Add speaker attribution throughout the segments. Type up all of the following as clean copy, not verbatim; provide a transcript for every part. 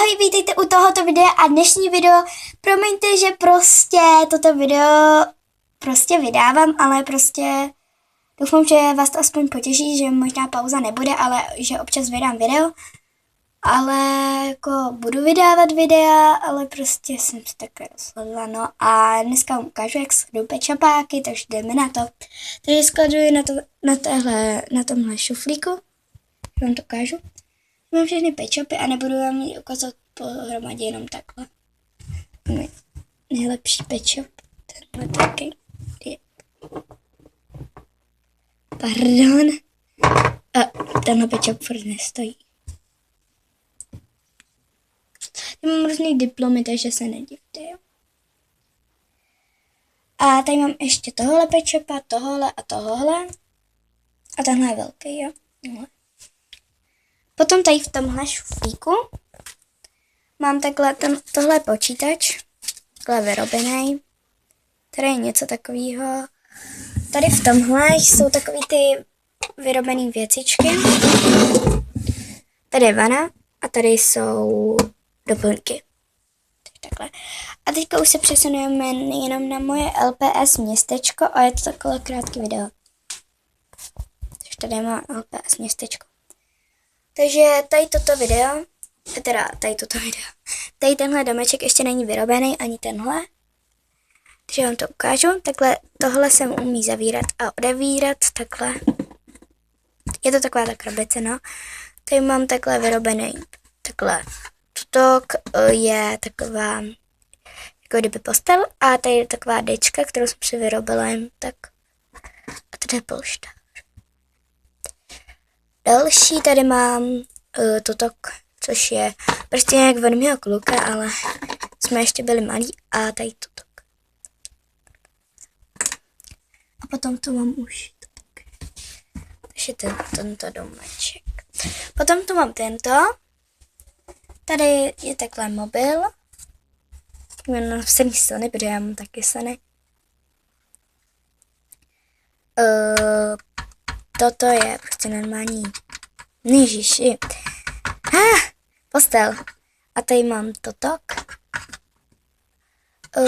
Speaker 1: Ahoj, vítejte u tohoto videa a dnešní video, promiňte, že prostě toto video vydávám, ale prostě doufám, že vás to aspoň potěší, že možná pauza nebude, ale že občas vydám video, ale jako budu vydávat videa, ale prostě jsem se také rozhodla, no a dneska vám ukážu, jak skladuju pečapáky, takže jdeme na to. Takže skladuji na tomhle šuflíku, vám to ukážu. Mám všechny pečapy a nebudu vám ji ukázat pohromadě jenom takhle. Nejlepší pečap, tenhle taky. Pardon. A tenhle pečap furt nestojí. Já mám různý diplomy, takže se nedivte, jo. A tady mám ještě tohle pečapa, tohle a tohle. A tenhle je velký, jo. Potom tady v tomhle šuflíku mám takhle, tohle počítač, takhle vyrobený. Tady je něco takového. Tady v tomhle jsou takový ty vyrobený věcičky. Tady je vana a tady jsou doplňky. Takhle. A teďka už se přesunujeme jenom na moje LPS městečko a je to takové krátký video. Takže tady mám LPS městečko. Takže tady tenhle domeček ještě není vyrobený, ani tenhle. Takže vám to ukážu. Takhle, tohle se umí zavírat a odevírat, takhle. Je to taková ta krabice, no. Tady mám takhle vyrobený, takhle. Tutok je taková, jako kdyby postel, a tady je taková dečka, kterou jsem si vyrobila jen tak. A tady je polštář. Další tady mám tutok, což je prostě nějak od mého kluka, ale jsme ještě byli malí, a tady tutok. A potom tu mám už tutok. Takže tento domeček. Potom tu mám tento. Tady je takhle mobil. Mám napsaný Sony, protože já mám taky Sony. Toto je prostě normální. Ježiši. Postel. A tady mám totok.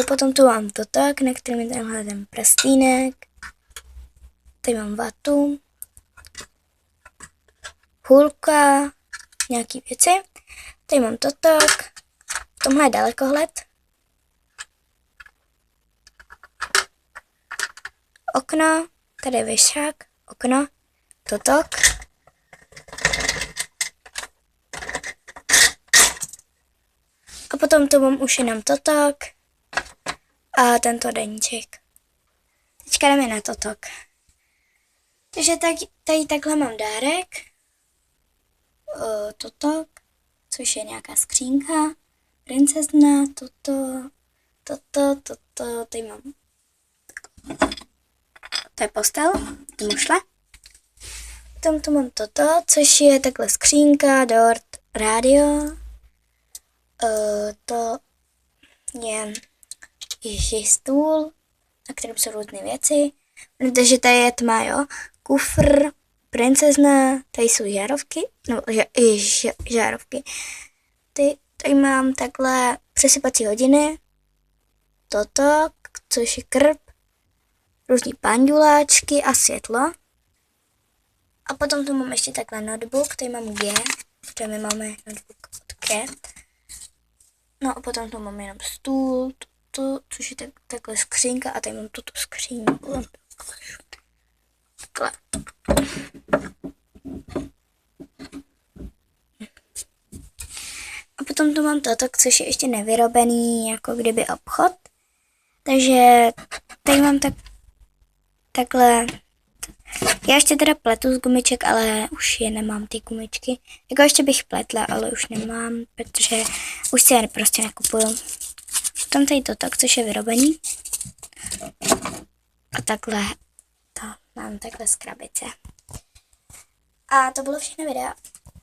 Speaker 1: Potom tu mám totok, na kterém je tenhle ten prstýnek. Tady mám vatu. Hůlka. Nějaký věci. Tady mám totok. Tomhle je dalekohled. Okno. Tady je věšák. Okno. Totok. A potom tu mám už jenom totok a tento deníček. Teďka jdeme na totok. Takže tady takhle mám dárek. Totok, což je nějaká skřínka. Princezna, toto. Tady mám. To je postel, mušle. Potom tu mám toto, což je takhle skřínka, dort, rádio. To je stůl, na kterém jsou různé věci. Takže tady je tma, jo. Kufr, princezna, tady jsou žárovky. No, žárovky. Tady mám takhle přesypací hodiny. Toto, což je krb. Různý panduláčky a světlo. A potom tu mám ještě takhle notebook, tady mám G, protože my máme notebook od Cat. No a potom tu mám jenom stůl, což je takhle skřínka, a tady mám tuto skřínku. Takhle. A potom tu mám toto, což je ještě nevyrobený, jako kdyby obchod. Takže tady mám takhle. Já ještě teda pletu z gumiček, ale už je nemám ty gumičky. Jako ještě bych pletla, ale už nemám, protože už si je prostě nekupuju. Potom tady toto, což je vyrobený. A takhle to mám takhle z krabice. A to bylo všechno videa.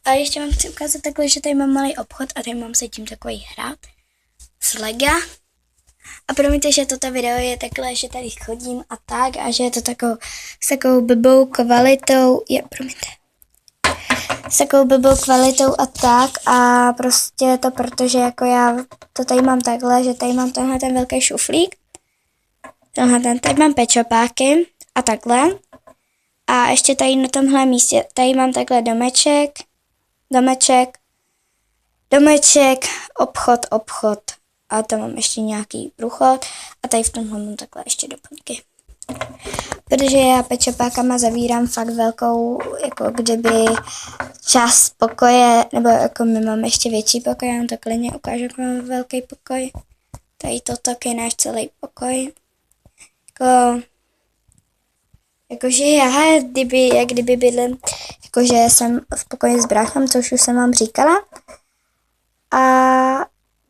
Speaker 1: A ještě vám chci ukázat takhle, že tady mám malý obchod a tady mám se tím takový hrát z Lega. A promiňte, že toto video je takhle, že tady chodím a tak, a že je to s takovou blbou kvalitou. Promiňte. s takovou blbou kvalitou a tak a prostě to protože jako já to tady mám takhle, že tady mám tenhle ten velký šuflík, tady mám pečopáky a takhle a ještě tady na tomhle místě, tady mám takhle domeček, obchod a tam mám ještě nějaký průchod a tady v tomhle mám takhle ještě doplňky. Protože já pečopákama zavírám fakt velkou, jako kdyby část pokoje, nebo jako my máme ještě větší pokoj, já vám to klidně ukážu, jak máme velký pokoj. Tady to tak je náš celý pokoj. Jakože já, jak kdyby bydlím, jakože jsem v pokoji s bráchem, což už jsem vám říkala. A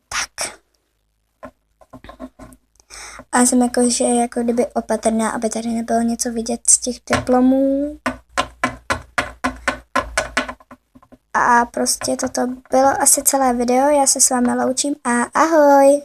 Speaker 1: tak. A jsem jakože jako kdyby opatrná, aby tady nebylo něco vidět z těch diplomů. A prostě toto bylo asi celé video, já se s vámi loučím a ahoj!